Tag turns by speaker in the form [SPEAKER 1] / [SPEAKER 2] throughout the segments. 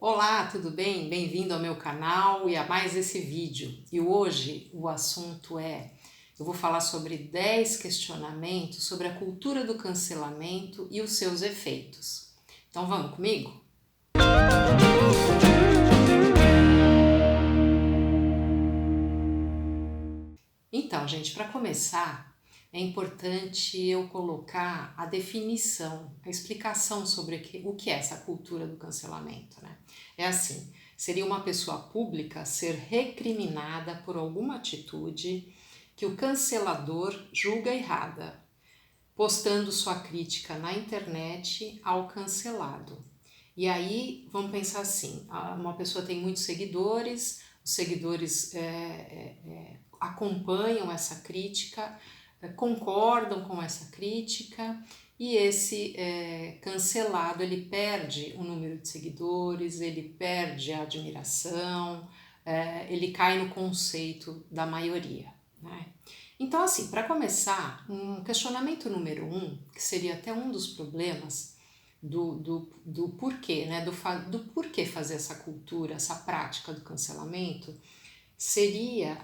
[SPEAKER 1] Olá, tudo bem? Bem-vindo ao meu canal e a mais esse vídeo. E hoje o assunto eu vou falar sobre 10 questionamentos sobre a cultura do cancelamento e os seus efeitos. Então vamos comigo? Então, gente, para começar, é importante eu colocar a definição, a explicação sobre o que é essa cultura do cancelamento, né? É assim, seria uma pessoa pública ser recriminada por alguma atitude que o cancelador julga errada, postando sua crítica na internet ao cancelado. E aí, vamos pensar assim, uma pessoa tem muitos seguidores, os seguidores acompanham essa crítica, concordam com essa crítica e esse cancelado ele perde o número de seguidores, ele perde a admiração, ele cai no conceito da maioria, né? Então assim, para começar, um questionamento número 1, que seria até um dos problemas do porquê, né? Do porquê fazer essa cultura, essa prática do cancelamento, seria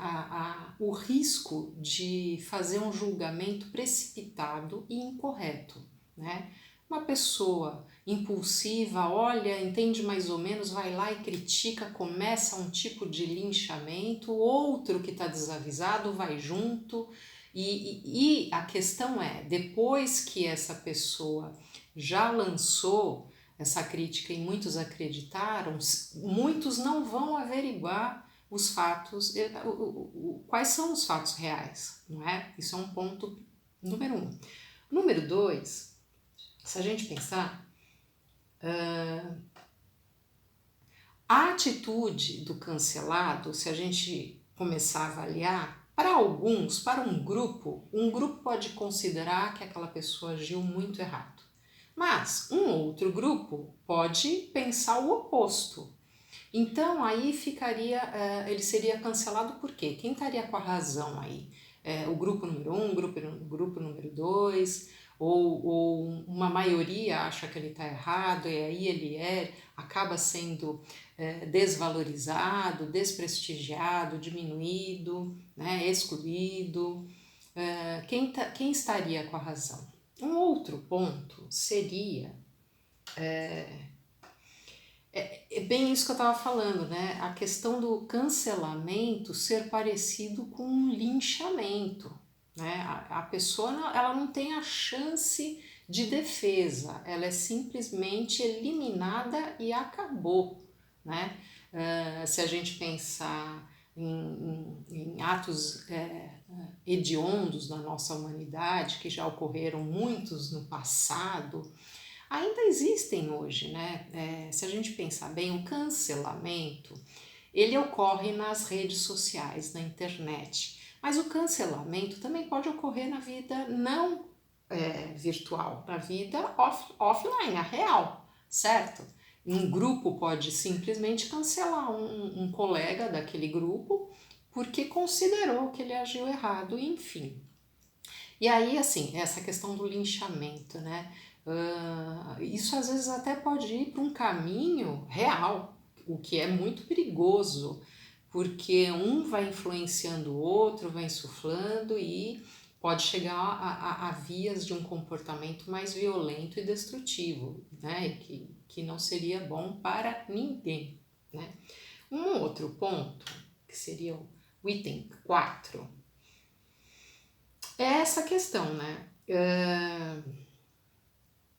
[SPEAKER 1] o risco de fazer um julgamento precipitado e incorreto, né? Uma pessoa impulsiva, olha, entende mais ou menos, vai lá e critica, começa um tipo de linchamento, outro que está desavisado vai junto, e a questão é, depois que essa pessoa já lançou essa crítica e muitos acreditaram, muitos não vão averiguar os fatos, quais são os fatos reais, não é? Isso é um ponto número 1. Número 2, se a gente pensar, a atitude do cancelado, se a gente começar a avaliar, para alguns, para um grupo pode considerar que aquela pessoa agiu muito errado. Mas um outro grupo pode pensar o oposto. Então aí ele seria cancelado por quê? Quem estaria com a razão aí? O grupo número 1, grupo número 2, ou uma maioria acha que ele está errado e aí ele acaba sendo desvalorizado, desprestigiado, diminuído, né, excluído. Quem estaria com a razão? Um outro ponto seria é bem isso que eu estava falando, né? A questão do cancelamento ser parecido com um linchamento, né? A pessoa ela não tem a chance de defesa, ela é simplesmente eliminada e acabou, né? Se a gente pensar em atos hediondos da nossa humanidade, que já ocorreram muitos no passado, ainda existem hoje, né? Se a gente pensar bem, o cancelamento, ele ocorre nas redes sociais, na internet, mas o cancelamento também pode ocorrer na vida não virtual, na vida offline, a real, certo? Um grupo pode simplesmente cancelar um colega daquele grupo porque considerou que ele agiu errado, enfim. E aí, assim, essa questão do linchamento, né? Isso às vezes até pode ir para um caminho real, o que é muito perigoso, porque um vai influenciando o outro, vai insuflando e pode chegar a vias de um comportamento mais violento e destrutivo, né? Que não seria bom para ninguém, né? Um outro ponto, que seria o item 4, é essa questão, né?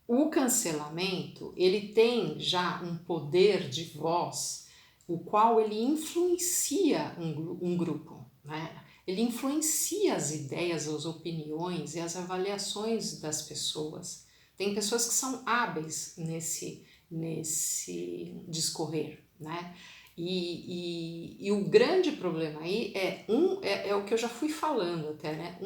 [SPEAKER 1] O cancelamento, ele tem já um poder de voz, o qual ele influencia um grupo, né? Ele influencia as ideias, as opiniões e as avaliações das pessoas. Tem pessoas que são hábeis nesse discorrer, né? E o grande problema aí é o que eu já fui falando até, né?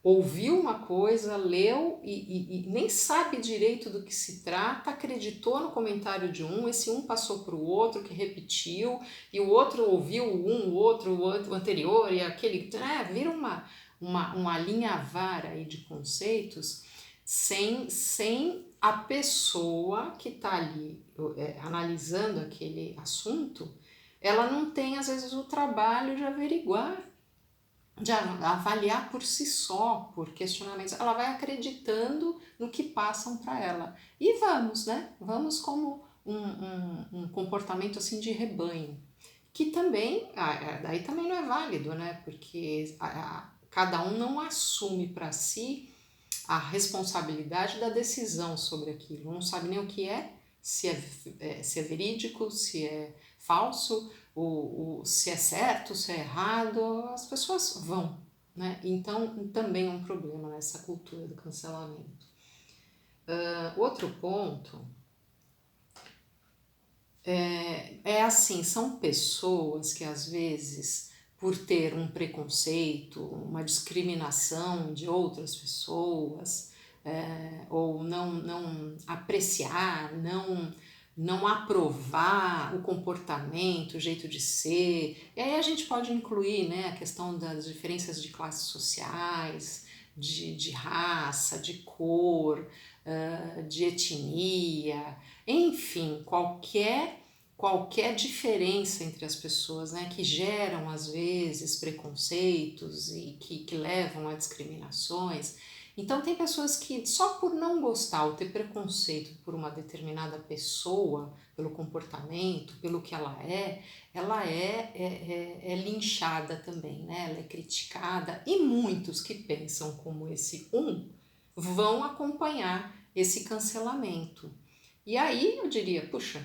[SPEAKER 1] Ouviu uma coisa, leu e nem sabe direito do que se trata, acreditou no comentário de esse passou para o outro que repetiu, e o outro ouviu o outro o anterior, e aquele, vira uma linha vara aí de conceitos sem a pessoa que está ali analisando aquele assunto, ela não tem às vezes o trabalho de averiguar, de avaliar por si só, por questionamentos, ela vai acreditando no que passam para ela. E vamos, né? Vamos como um comportamento assim de rebanho, que também, daí também não é válido, né? Porque cada um não assume para si a responsabilidade da decisão sobre aquilo, não sabe nem o que é, se é verídico, se é falso, se é certo, se é errado, as pessoas vão, né? Então também é um problema nessa cultura do cancelamento. Outro ponto é assim, são pessoas que às vezes, por ter um preconceito, uma discriminação de outras pessoas, ou não apreciar, não aprovar o comportamento, o jeito de ser. E aí a gente pode incluir, né, a questão das diferenças de classes sociais, de raça, de cor, de etnia, enfim, qualquer diferença entre as pessoas, né, que geram às vezes preconceitos e que levam a discriminações. Então tem pessoas que só por não gostar ou ter preconceito por uma determinada pessoa, pelo comportamento, pelo que ela é linchada também, né? Ela é criticada, e muitos que pensam como esse vão acompanhar esse cancelamento. E aí eu diria, puxa,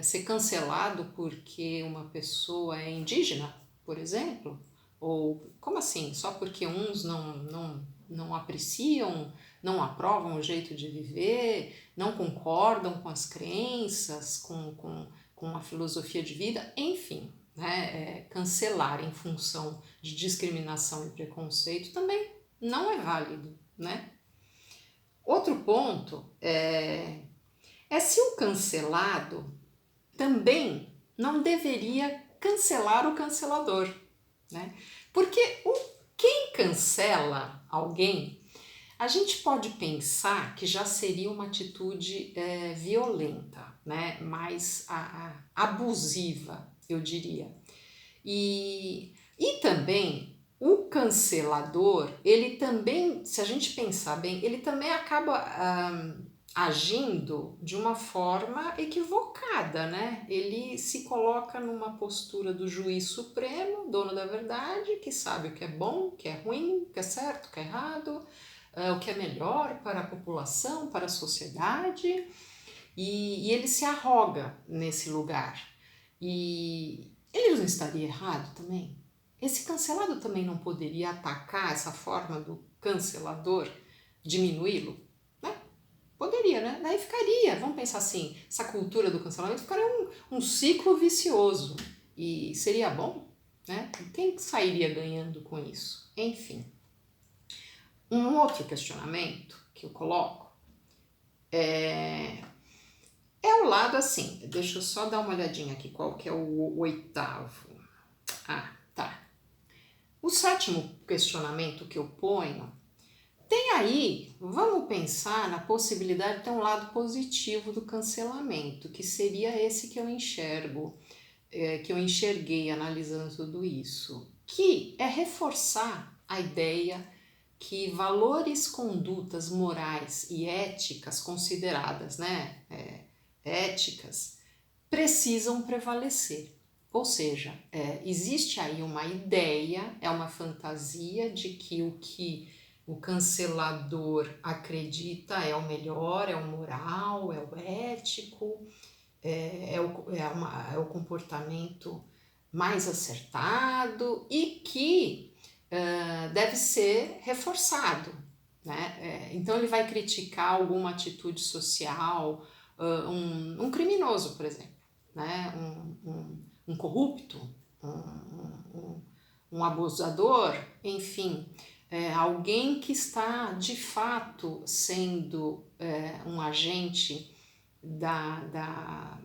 [SPEAKER 1] ser cancelado porque uma pessoa é indígena, por exemplo, ou como assim? Só porque uns não apreciam, não aprovam o jeito de viver, não concordam com as crenças, com a filosofia de vida, enfim, né? Cancelar em função de discriminação e preconceito também não é válido, né? Outro ponto é se o cancelado também não deveria cancelar o cancelador, né? Porque quem cancela alguém, a gente pode pensar que já seria uma atitude violenta, né? Mais abusiva, eu diria. E também o cancelador, ele também, se a gente pensar bem, ele também acaba agindo de uma forma equivocada, né? Ele se coloca numa postura do juiz supremo, dono da verdade, que sabe o que é bom, o que é ruim, o que é certo, o que é errado, o que é melhor para a população, para a sociedade, e ele se arroga nesse lugar. E ele não estaria errado também? Esse cancelado também não poderia atacar essa forma do cancelador, diminuí-lo? Né? Poderia, né? Daí ficaria, vamos pensar assim, essa cultura do cancelamento ficaria um ciclo vicioso. E seria bom? Né? Quem sairia ganhando com isso? Enfim. Um outro questionamento que eu coloco é o lado assim, deixa eu só dar uma olhadinha aqui, qual que é o oitavo. Tá. O sétimo questionamento que eu ponho tem aí, vamos pensar na possibilidade de ter um lado positivo do cancelamento, que seria esse que eu enxergo, que eu enxerguei analisando tudo isso, que é reforçar a ideia que valores, condutas morais e éticas consideradas, né, éticas, precisam prevalecer. Ou seja, existe aí uma ideia, uma fantasia de que o que o cancelador acredita é o melhor, é o moral, é o ético, é o comportamento mais acertado e que deve ser reforçado, né? Então ele vai criticar alguma atitude social, um criminoso, por exemplo, né? Um corrupto, um abusador, enfim, alguém que está de fato sendo um agente da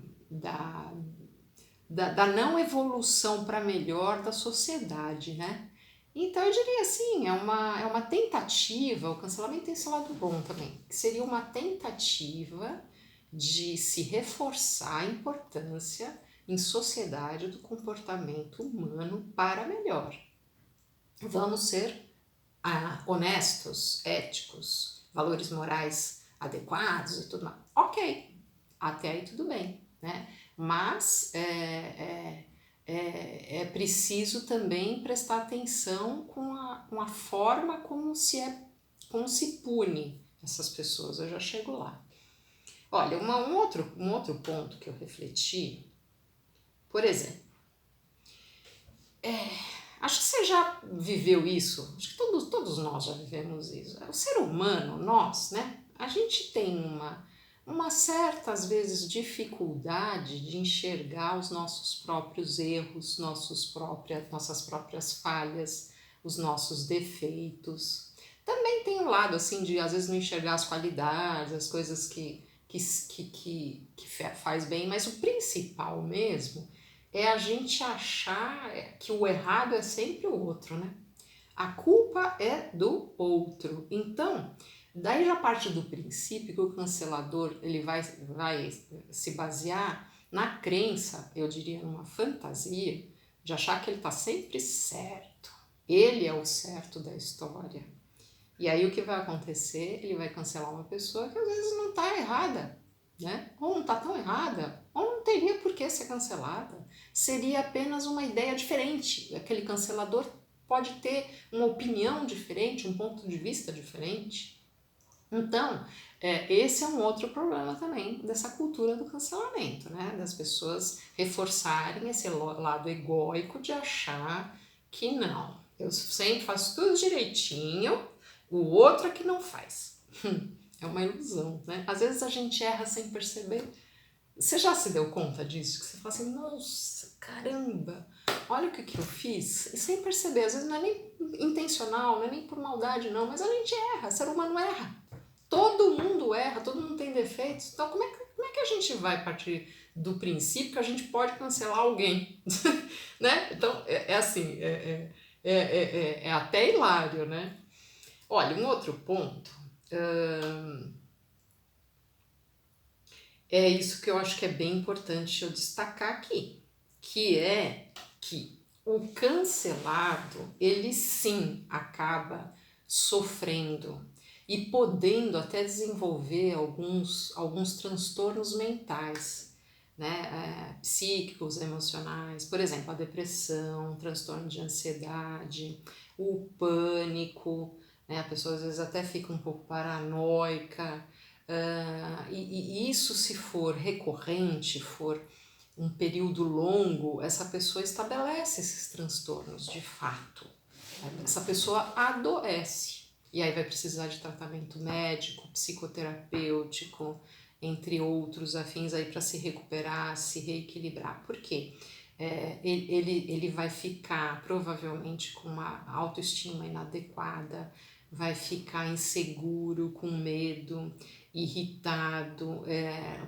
[SPEAKER 1] não evolução para melhor da sociedade, né? Então eu diria assim, é uma tentativa, o cancelamento tem esse lado bom também, que seria uma tentativa de se reforçar a importância em sociedade do comportamento humano para melhor. Vamos ser honestos, éticos, valores morais adequados e tudo mais. Ok, até aí tudo bem, né? Mas é preciso também prestar atenção com a forma como se pune essas pessoas. Eu já chego lá. Olha, um outro ponto que eu refleti, por exemplo, acho que você já viveu isso, acho que todos nós já vivemos isso. O ser humano, nós, né? A gente tem uma certa, às vezes, dificuldade de enxergar os nossos próprios erros, nossas próprias falhas, os nossos defeitos. Também tem um lado, assim, de às vezes não enxergar as qualidades, as coisas que faz bem, mas o principal mesmo é a gente achar que o errado é sempre o outro, né? A culpa é do outro. Então, daí já parte do princípio que o cancelador ele vai se basear na crença, eu diria numa fantasia, de achar que ele está sempre certo. Ele é o certo da história. E aí o que vai acontecer? Ele vai cancelar uma pessoa que às vezes não está errada, né? Ou não está tão errada, ou não teria por que ser cancelada. Seria apenas uma ideia diferente. Aquele cancelador pode ter uma opinião diferente, um ponto de vista diferente. Então, esse é um outro problema também dessa cultura do cancelamento, né? Das pessoas reforçarem esse lado egóico de achar que não, eu sempre faço tudo direitinho, o outro é que não faz. É uma ilusão, né? Às vezes a gente erra sem perceber. Você já se deu conta disso? Que você fala assim, nossa, caramba, olha o que eu fiz. E sem perceber, às vezes não é nem intencional, não é nem por maldade não, mas a gente erra, ser humano erra. Todo mundo erra, todo mundo tem defeitos. Então como é que a gente vai partir do princípio que a gente pode cancelar alguém? Né? Então é assim, é até hilário, né? Olha, um outro ponto é isso que eu acho que é bem importante eu destacar aqui, que é que o cancelado, ele sim acaba sofrendo e podendo até desenvolver alguns transtornos mentais, né, psíquicos, emocionais, por exemplo, a depressão, transtorno de ansiedade, o pânico, né, a pessoa às vezes até fica um pouco paranoica, e isso, se for recorrente, for um período longo, essa pessoa estabelece esses transtornos de fato. Essa pessoa adoece. E aí vai precisar de tratamento médico, psicoterapêutico, entre outros afins aí para se recuperar, se reequilibrar. Por quê? Ele vai ficar provavelmente com uma autoestima inadequada, vai ficar inseguro, com medo, irritado,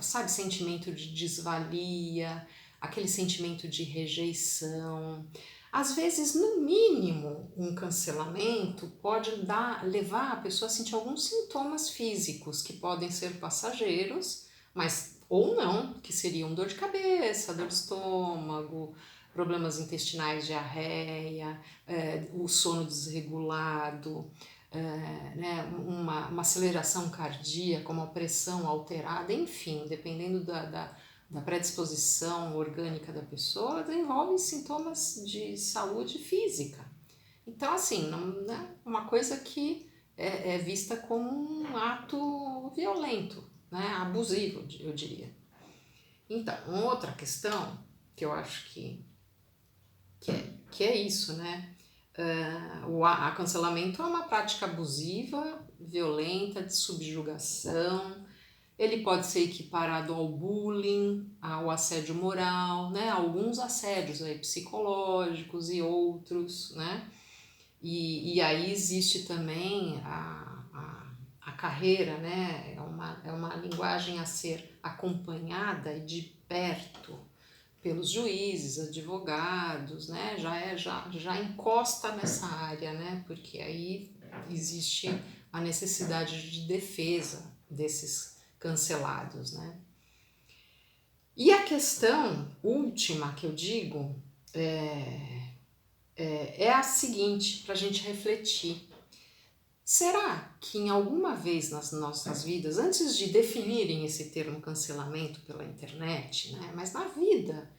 [SPEAKER 1] sabe, sentimento de desvalia, aquele sentimento de rejeição. Às vezes, no mínimo, um cancelamento pode levar a pessoa a sentir alguns sintomas físicos que podem ser passageiros, mas ou não, que seriam dor de cabeça, dor de estômago, problemas intestinais, diarreia, o sono desregulado, né, uma aceleração cardíaca, uma pressão alterada, enfim, dependendo da predisposição orgânica da pessoa, envolve sintomas de saúde física. Então, assim, não é uma coisa que é vista como um ato violento, né, abusivo, eu diria. Então, uma outra questão que eu acho que é isso, né? O cancelamento é uma prática abusiva, violenta, de subjugação. Ele pode ser equiparado ao bullying, ao assédio moral, né? Alguns assédios aí, psicológicos e outros, né? E aí existe também a carreira, né? É uma linguagem a ser acompanhada e de perto, pelos juízes, advogados, né? Já encosta nessa área, né? Porque aí existe a necessidade de defesa desses cancelados, né? E a questão última que eu digo é a seguinte, para a gente refletir. Será que em alguma vez nas nossas vidas, antes de definirem esse termo cancelamento pela internet, né, mas na vida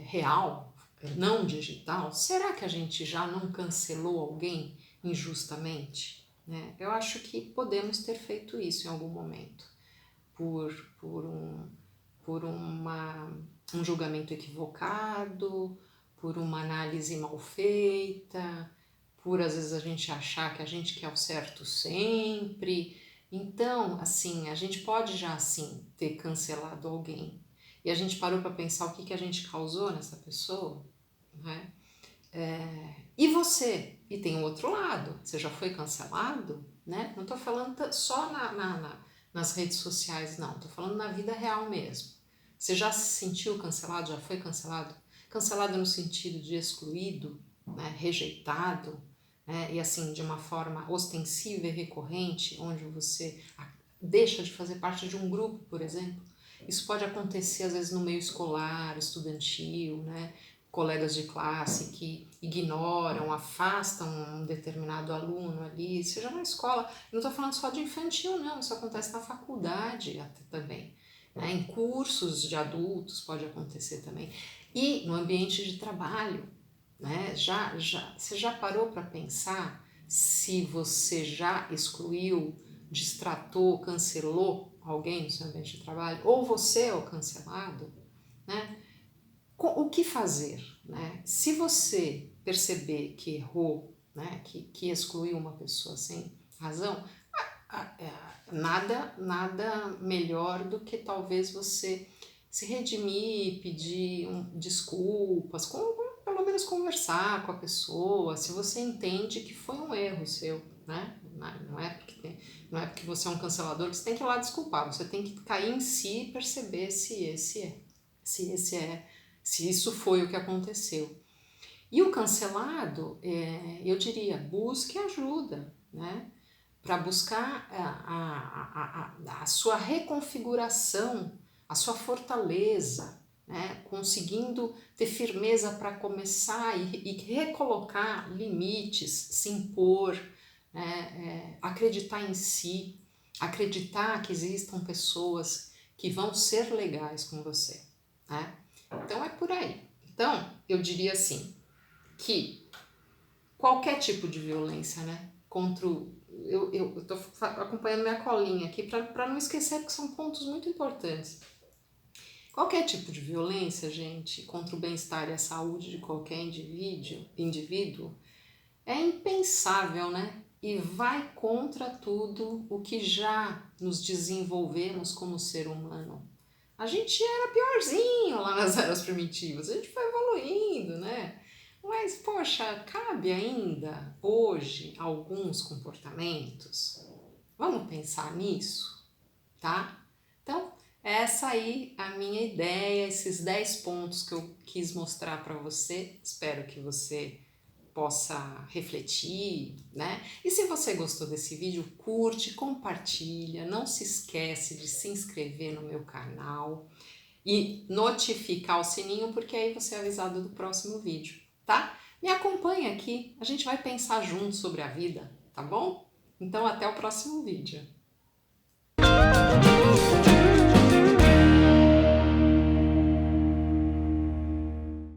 [SPEAKER 1] real, não digital, será que a gente já não cancelou alguém injustamente? Né? Eu acho que podemos ter feito isso em algum momento, por, por, um, por um julgamento equivocado, por uma análise mal feita, por às vezes a gente achar que a gente quer o certo sempre. Então, assim, a gente pode já assim ter cancelado alguém. E a gente parou para pensar o que a gente causou nessa pessoa, né? E você? E tem o outro lado, você já foi cancelado, né? Não estou falando só nas redes sociais, não, estou falando na vida real mesmo. Você já se sentiu cancelado, já foi cancelado? Cancelado no sentido de excluído, né? Rejeitado, né? E assim, de uma forma ostensiva e recorrente, onde você deixa de fazer parte de um grupo, por exemplo. Isso pode acontecer às vezes no meio escolar, estudantil, né? Colegas de classe que ignoram, afastam um determinado aluno ali, seja na escola. Não estou falando só de infantil, não, isso acontece na faculdade até também. Né? Em cursos de adultos pode acontecer também. E no ambiente de trabalho, né? Você já parou para pensar se você já excluiu, destratou, cancelou alguém no seu ambiente de trabalho? Ou você é o cancelado? Né? O que fazer? Né? Se você perceber que errou, né? que excluiu uma pessoa sem razão, nada melhor do que talvez você se redimir, pedir desculpas, pelo menos conversar com a pessoa, se você entende que foi um erro seu, né? Não é porque você é um cancelador que você tem que ir lá desculpar, você tem que cair em si e perceber se isso foi o que aconteceu. E o cancelado, eu diria, busque ajuda, né? Para buscar a sua reconfiguração, a sua fortaleza, né? Conseguindo ter firmeza para começar e recolocar limites, se impor, né? Acreditar em si, acreditar que existam pessoas que vão ser legais com você. Né? Então é por aí. Então eu diria assim, que qualquer tipo de violência, né? Contra o. Eu tô acompanhando minha colinha aqui para não esquecer que são pontos muito importantes. Qualquer tipo de violência, gente, contra o bem-estar e a saúde de qualquer indivíduo é impensável, né? E vai contra tudo o que já nos desenvolvemos como ser humano. A gente era piorzinho lá nas eras primitivas, a gente foi evoluindo, né? Mas, poxa, cabe ainda hoje alguns comportamentos? Vamos pensar nisso, tá? Então, essa aí a minha ideia, esses 10 pontos que eu quis mostrar para você. Espero que você possa refletir, né? E se você gostou desse vídeo, curte, compartilha, não se esquece de se inscrever no meu canal e notificar o sininho, porque aí você é avisado do próximo vídeo, tá? Me acompanha aqui, a gente vai pensar junto sobre a vida, tá bom? Então até o próximo vídeo.